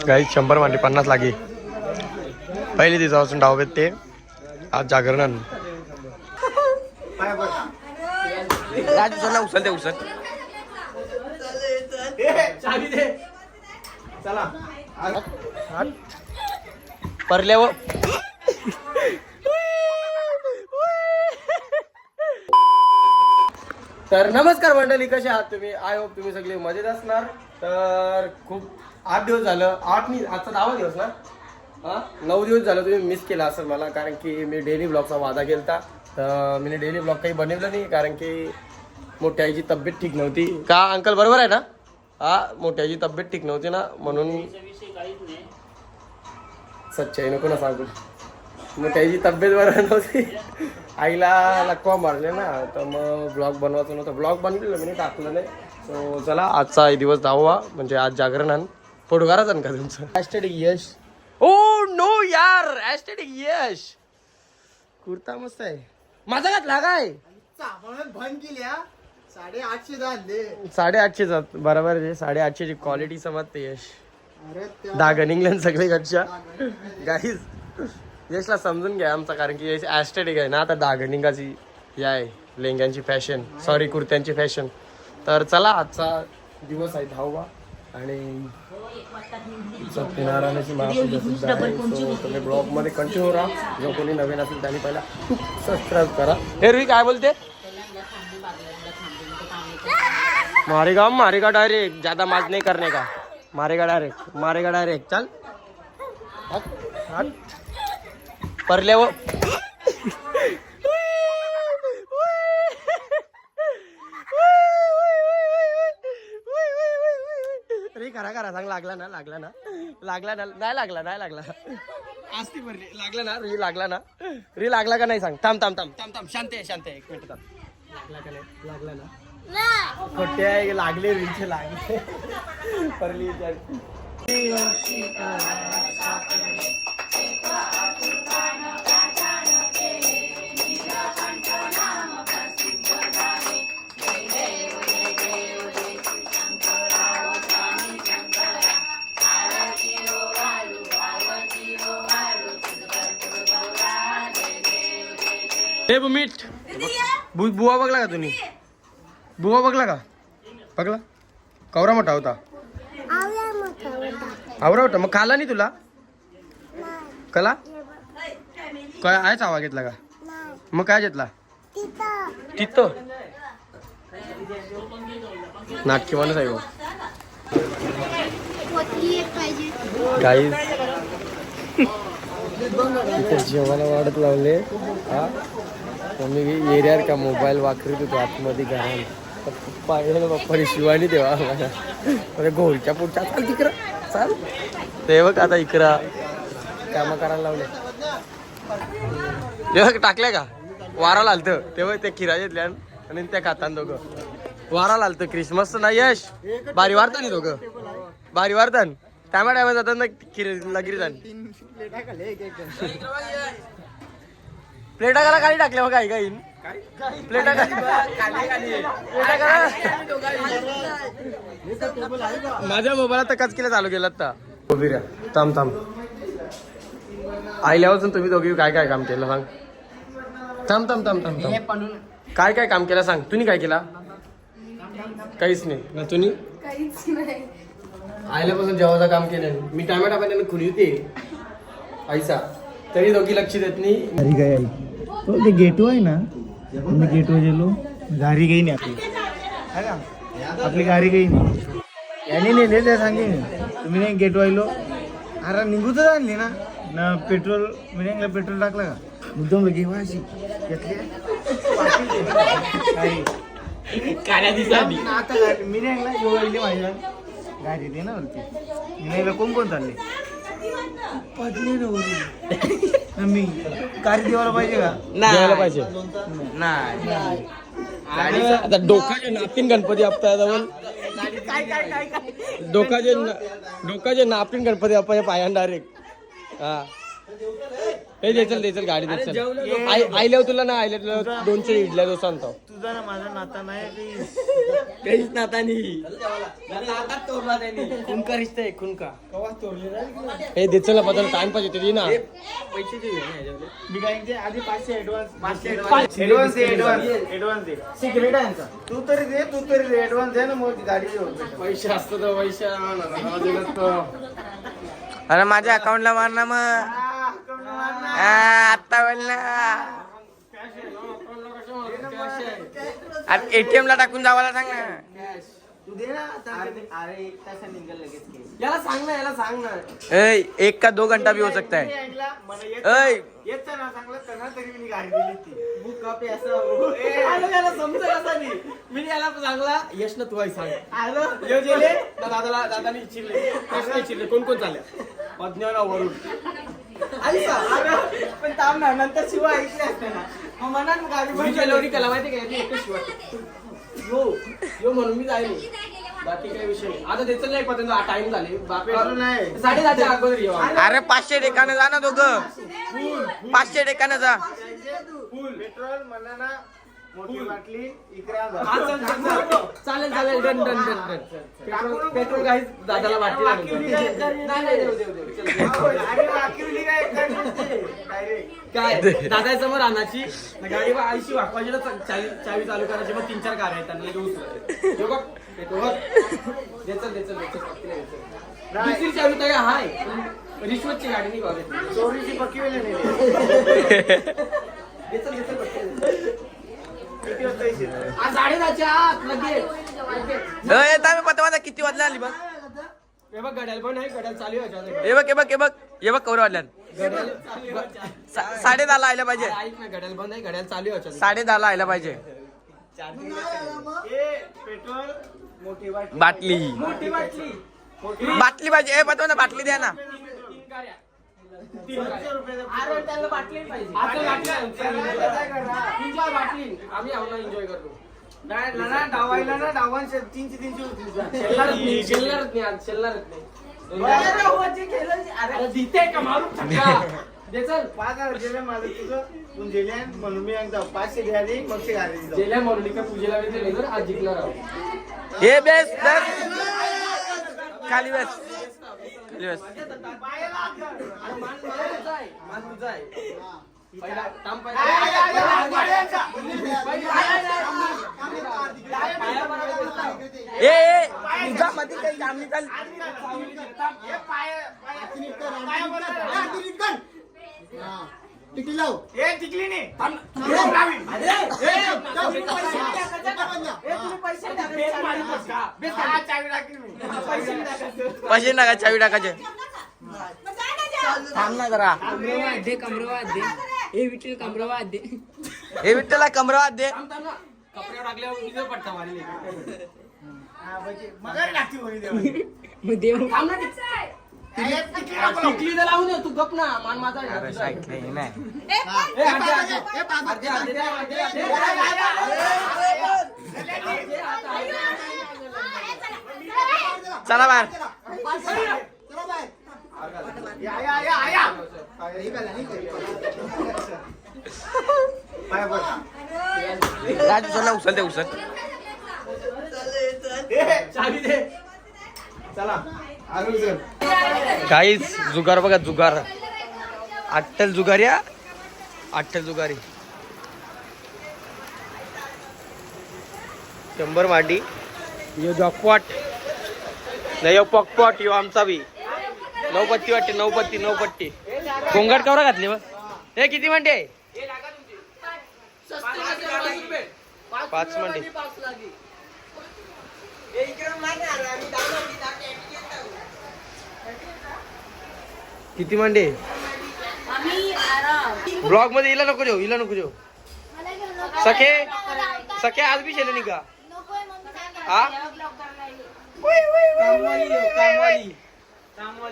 गाई 100 मांडी 50 लागी पहिली दिवसापासून डाव ते आज जागरण उचल ते उचल चला परल्यावर तर नमस्कार मंडळी, कसे आहात तुम्ही? आय होप तुम्ही सगळे मजेत असणार. तर खूप 8 दिवस झालं, 8 नाही आजचा 10वा दिवस ना, 9 दिवस झालं तुम्ही मिस केला असेल मला, कारण की मी डेली ब्लॉगचा वादा केलता. तर मी डेली ब्लॉग काही बनवलं नाही, कारण की मोठ्या आईची तब्येत ठीक नव्हती. का अंकल बरोबर आहे ना? मोठ्या आईची तब्येत ठीक नव्हती ना, म्हणून सच्चाई नको ना सांगू. मोठ्या आईची तब्येत बरोबर नव्हती, आईला लकवा मारले ना, तर मग ब्लॉग बनवायचं नव्हतं. ब्लॉग बनवलेलं मी टाकलं नाही. सो चला आजचा दिवस दावा, म्हणजे आज जागरण आण फोटोग्राफच आण का तुमचं ॲस्टेटिक यश. ओ नो यार, ॲस्टेटिक यश कुर्ता मस्त आहे. माझा घातला काय? बंद केल्या 850 850 बरोबर आहे. 850ची क्वालिटी समजते यश. दाग निघले सगळे गच्च्या गाईज. यशला समजून घ्या आमचा, कारण की यश ॲस्टेटिक आहे ना, आता दागणिंगाची ही आहे लेंग्यांची फॅशन, सॉरी कुर्त्यांची फॅशन. तर चला आजचा दिवस आहे 10वा आणि सत्यनारायणाची महापूजा आहे. सो तुम्ही ब्लॉगमध्ये कंटिन्यू राहा. जो कोणी नवीन असेल त्यांनी पहिला सबस्क्राईब करा. हे रुई काय बोलते? मारेगा डायरेक्ट, ज्यादा माज नहीं करने का. मारेगा डायरेक्ट चल परल्यावर रे करा सांग. लागला ना नाही लागला आस्ती भरली. लागला ना री लागला का नाही सांग. थांब शांत आहे 1 मिनिट थांब. लागला ना खोटे आहे, लागले रीचे लागले परली. मीठ बुवा बघला का तुम्ही? बुवा बघला का? बघला कवरा मोठा होता, आवरा होता. मग खाला नाही तुला? कला काय आहेच आवा घेतला का? मग काय घेतला? तिथं नाटकी माणूस आहे गाईज. जेवायला वाढत लावले. मी एरियावर का मोबाईल वापरत होतो आतमध्ये घरात. पप्पा पप्पाने शिवानी देवा मला घोलच्या पुढच्या चाल तिकडं चाल. ते बघ आता इकडं कामं करायला लावले. ते टाकल्या का वाराला आलतं तेव्हा ते खिरा घेतल्या आणि त्या खातान दोघं वाराला आलतं. क्रिसमस ना यश बारी वारता नाही दोघं, बारी वारतान टायमा जातात ना लगिरी जाण. प्लेटा खाली टाकल्या मग काही प्लेटा माझ्या मोबाईलात तर कचकीला चालू केलं आता. थांब आईल्यापासून तुम्ही दोघी काय काम केलं सांग. थांब काय काम केलं सांग. तुम्ही काय केला? काहीच नाही ना. तुम्ही आईल्यापासून जेवायचं काम केलं. मी टायमा टाकायला खुली होती आईचा, तरी दोघी लक्ष देत नाही. ते गेटो आहे ना, तुम्ही गेटो गेलो गाडी काही नाही आपली गाडी काही नाही. याने नेले ते सांगेन तुम्ही नाही गेटो आलो. अरे निघू तर आणली ना पेट्रोल मी पेट्रोल टाकलं का मुद्दाम घेवा अशी घेतली. आता मी नाही योगायली माझ्या गाडी दे ना वरती. मी नाही कोण चालले पडले ना मी गाडी देवायला पाहिजे का? द्यायला पाहिजे नाही. आता डोकाचे नापकीन गणपती आपता डोकाचे नापकीन गणपती आपल्या पायान डायरेक्ट. हे देचल गाडी देचल आईल्या तुला ना आईल्या तुला 200 इडल्या डोसा आणतो. तुझा ना माझा नाता नाही काहीच नाता नाही. खुनका रिश्ता आहे खुनका. हे देचल ना बदल टाइम पाहिजे ते ना पैसे दे. मी काय आधी 500 ऍडव्हान्स दे. सिक्रेट आहे यांचा. तू तरी दे ऍडव्हान्स दे ना मग गाडी पैसे असतो तर पैसे अरे माझ्या अकाउंटला मार ना मग. आता बोल ना. ATM ला टाकून जावाला सांग ना. तू दे ना. अरे 1 तास निघल लगेच. याला सांग ना. ए 1 का 2 घंटा भी हो सकता है. येत ना चांगलं करणार तरी मी गाडी दिली ती. बुक कॉपी असं याला समजेल असं नाही. मी याला सांगला यश ना तू सांग. दादानी चिरले कोण चालले पद्मना वरून पण थांब ना नंतर शिवाय ऐकले असते ना मग म्हणाल गाडी केल्यावरी कला माहिती काय शिवाय यो म्हणून मी जाईल. बाकी काही विषय नाही. आता त्याचं नाही पतंग टाइम झाले बापे 10:30 अगोदर येऊ. अरे 500 ठिकाणं जा ना दोघं. 500 ठिकाणं जा. पेट्रोल म्हणा ना मोठी बाटली इकडे चालेल डन पेट्रोल काही दादाला वाटली काय दादा समोर आणायची गाडी आईशी वाकवायची ना चावी चालू करायची. मग 3-4 कार आहेत त्यांना दुसरी चावी काय हाय रिश्वतची गाडी नाही बघायची. चोरीची पक्की वेळ पता किती वाजल्या आली बघ. हे बघ घड्याळ पण आहे. घड्याळ चालू आहे. हे बघ कवर वाजल्या. 10:30 आयला पाहिजे. ऐक ना घड्याळ बंद आहे. घड्याळ चालू आहे. 10:30 आयला पाहिजे. पेट्रोल मोठी बाटली पाहिजे. ए पता ना बाटली द्या ना. 300 रुपये त्याला बाटली पाहिजे. आम्ही एन्जॉय करतो. डावायला ना डावांचे 300 होतील. म्हणून मी एकदा 500 द्या दे मग गेल्या म्हणून का पूजेला आज जिंकणार आहोत. हे बेस खाली बस. ए तुझा मध्ये काही काम निकाल. टिकली लाव. टिकली नाही. पैसे टाका चावी टाकायचे. थांब ना जरा. हे विठ्ठल कमरवाद दे. हे विठ्ठला कमरवाद दे. कपड्यावर टाकल्यावर विजय पडता मारले. टिकली तर लावून तू गप ना मान माझा. चला बाहेर. राजू चला उचल. चावी दे. चला काहीच जुगार बघा जुगार. अट्टल जुगारी 100 मांडी. यो जॉकपॉट नाही यो पॉकपॉट यो आमचा बी 9 पत्ती वाटते. 9 पत्ती गोंगाट कवरा घातली बघ. हे किती म्हणते 5 म्हणते. किती म्हणते ब्लॉग मध्ये हिला नको जाऊ. सखे आज भी शेले का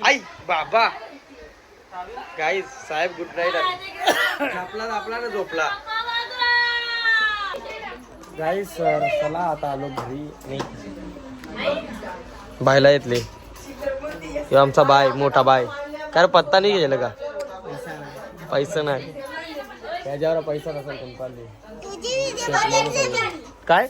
आई बाबा गाईज साहेब गुड नाईट. आपला ना झोपला. गाईज चला आता आलो घरी. बायला येतले आमचा बाय मोठा बाय. काय पत्ता नाही गेला का पैसा नाही त्याच्यावर पैसा नसेल तुमचा काय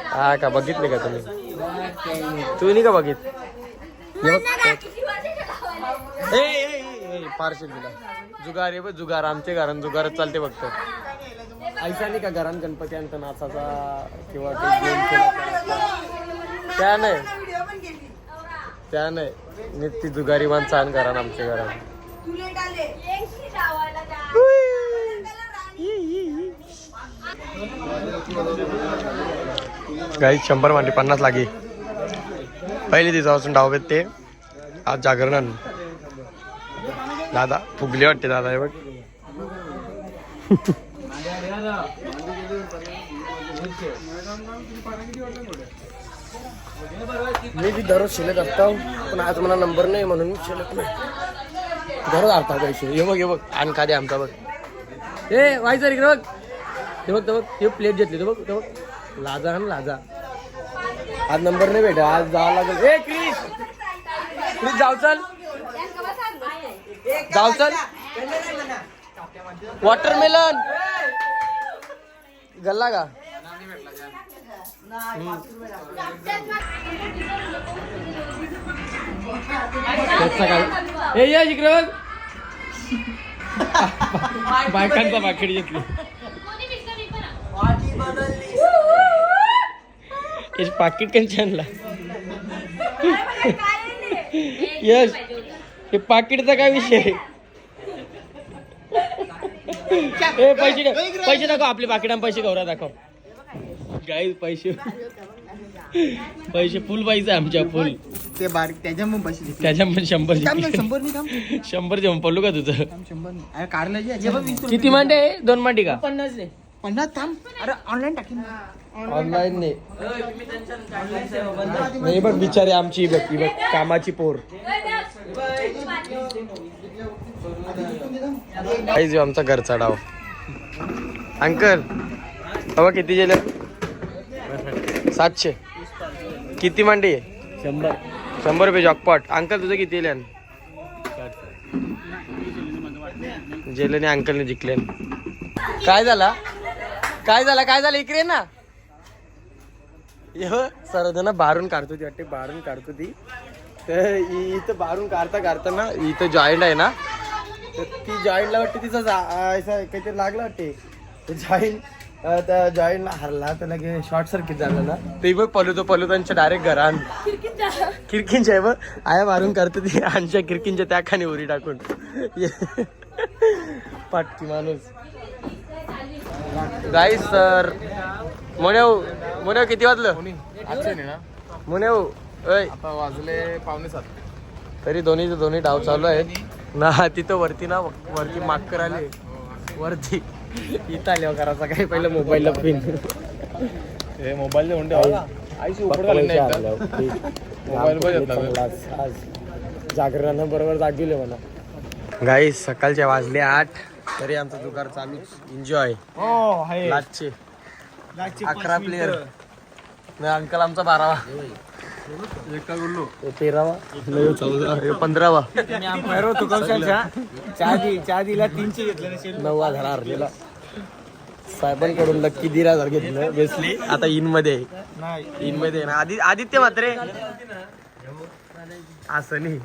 हा का बघितले का तुम्ही नाही का बघित पार्सल दिला जुगार आहे जुगार आमच्या घरात जुगारच चालते फक्त ऐसा नाही का घरात गणपती आणता नाचाचा किंवा त्या नाही नित्य जुगारी माणसं आण घरात आमच्या घरात गाई 100 मांडी 50 लागे पहिली दिवसापासून डावबेत ते आज जागरण दादा फुगले वाटते दादा हे बघ मी बी दररोज शिलत असतो पण आज मला नंबर नाही म्हणून मी शिलत नाही दररोज अर्धा पैसे हे बघ आणि खादे आमचा बघ ए व्हायचं रे बघ ते बघ हे प्लेट घेतली बघ लाजा हा लाजा आज नंबर नाही भेटा आज जावं लागेल ए क्रिश जाऊ चल वॉटरमेलन गल्ला का ए या इकडे बघ बायकांचा पाकिट घेतली पाकिट कंची आणला यश हे पाकिटचा काय विषय पैसे दाखव आपले पाकिटां पैसे गौरा दाखव गाई पैसे फुल पाहिजे आमच्या फुल ते बारीक त्याच्या पण पैसे त्याच्या पण 100 पडलो का तुझं किती मांडे 2 मांडी का 50 थांब अरे ऑनलाईन टाकीन ऑनलाईन नाही बघ बिचारी आमची बघ कामाची पोर आमचा घरचा डाव अंकल बाबा किती गेले 700 किती मांडी 100 रुपये जॉकपॉट अंकल तुझं किती येईल जेलेने अंकलने जिंकले काय झालं इकडे ना सरदना बाहेरून काढतो ती वाटते बाहेरून काढतो ती तर इथं बाहेरून काढता ना इथं जॉईंट आहे ना तर ती जॉईंटला वाटते तिचं असं काहीतरी लागलं वाटते जॉईंट त्या जॉईंटला हरला तर लगे शॉर्ट सर्किट झालं ना ते बघ पलुतांच्या डायरेक्ट घरात खिडकींच्या आहे बघ आया मारून करतो ती आमच्या खिडकींच्या त्या खाली उरी टाकून पाटकी माणूस गाईस सर मोनेव किती वाजलं मोनेव आता वाजले 6:45 तरी दोन्ही डाव चालू आहेत ना तिथं वरती मागकर आले वरती इथं आले करायचा काही पहिलं मोबाईलला पिन हे मोबाईल देऊन आज जागरणानं बरोबर जागविले मला गाईस सकाळच्या वाजले 8 तरी आमचं दुकान चालूच एन्जॉय लाचचे 11 प्लेयर अंकल आमचा 12वा 13वा 15वा चहा दिला 300 घेतलं 9,000 हरलेला साहेबांकडून नक्की 1,500 घेतलं बेसली आता इन मध्ये ना आदित्य मात्रे असं नाही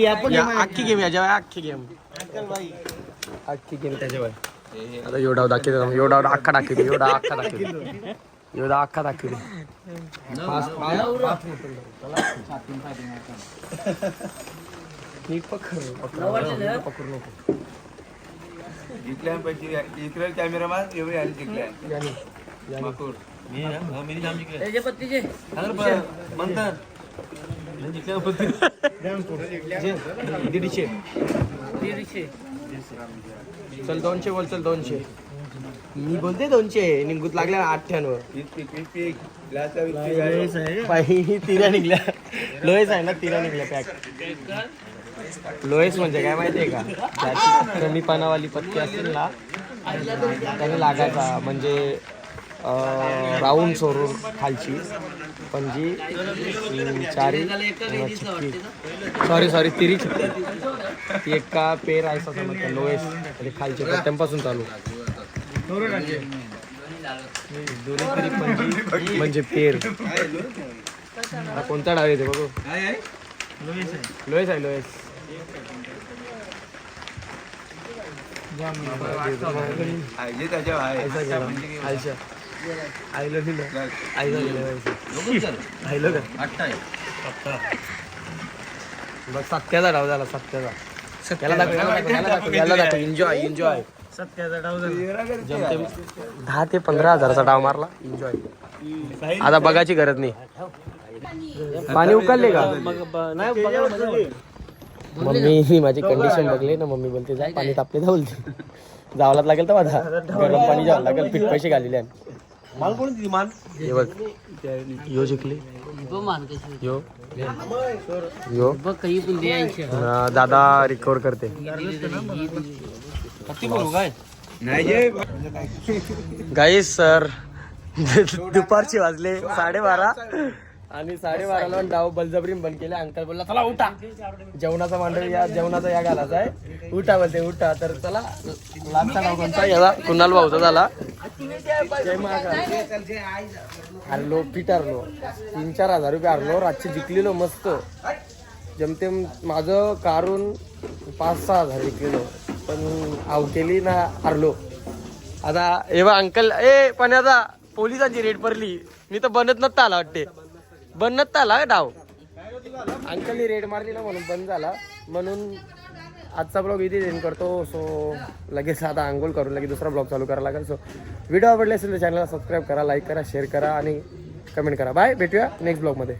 अख्खी गेम अख्खी गेम त्याच्यावर आता एवढा दाखवतो एवढा अख्खा दाखवतो एवढा अख्खा दाखवतो पकडू नको जिंकल्यापैकी इकडे कॅमेरामॅन एवढे आले जिंकले चल 200 बोल चल 200 मी बोलते 200 निघूत लागल्या 98 तिऱ्या निघल्या लोएस आहे ना तिऱ्या निघल्या पॅक लोएस म्हणजे काय माहितीये का त्याची कमी पानावाली पत्ती असेल ना त्याने लागायचा म्हणजे राऊंड सोडून खालची पंजी चारी सॉरी तिरी ती एका पेर आहे असं म्हणतात लोएस म्हणजे खालचे पट्ट्यांपासून चालू दोन्ही तरी पंजी म्हणजे पेर हा कोणता डाव येते बघू लोएस आहे लोएस आयशा आईला दिलं आईला दिलं आईला का बघ सत्याचा डाव झाला सत्याचा याला दाखव एन्जॉय सत्याचा डाव झाला 10 ते 15 हजाराचा डाव मारला एन्जॉय आता बघायची गरज नाही पाणी उकळले का मम्मी माझी कंडिशन बघली ना मम्मी बोलते जा पाणी तापले जा बोलते जावलाच लागेल तर माझा गरम पाणी जावं लागेल पीठ पैसे घालेले माल कोण दिली मान हे बघ यो जिंकले यो दादा रिकवर करते गाईस सर दुपारचे वाजले 12:30 आणि 12:30ला डाव बलजबरीने बंद केले अंकल बोलला चला उठा जेवणाचा मांडव या जेवणाचा या घालायचा आहे उठा बोलते उठा तर चला लास्टचा डाव कोणता याला कुणाल भाऊचा झाला जय महाकाल हरलो पीठ हरलो 3-4 हजार रुपये हरलो रातचे जिंकलेलो मस्त जमतेम माझं कारून 5-6 हजार जिंकलेलो पण आव केली ना हरलो आता एव्हा अंकल पाण्याचा पोलिसांची रेड पडली मी तर बनत नसता आला वाटते बनत आला डाव अंकलनी रेड मारली ना म्हणून बंद झाला म्हणून आजचा ब्लॉग इथे एंड करतो सो लगेच आता आंघोळ करून लगेच दुसरा ब्लॉग चालू करायला लागेल सो व्हिडिओ आवडले असेल तर चॅनलला सबस्क्राईब करा लाईक करा शेअर करा आणि कमेंट करा बाय भेटूया नेक्स्ट ब्लॉगमध्ये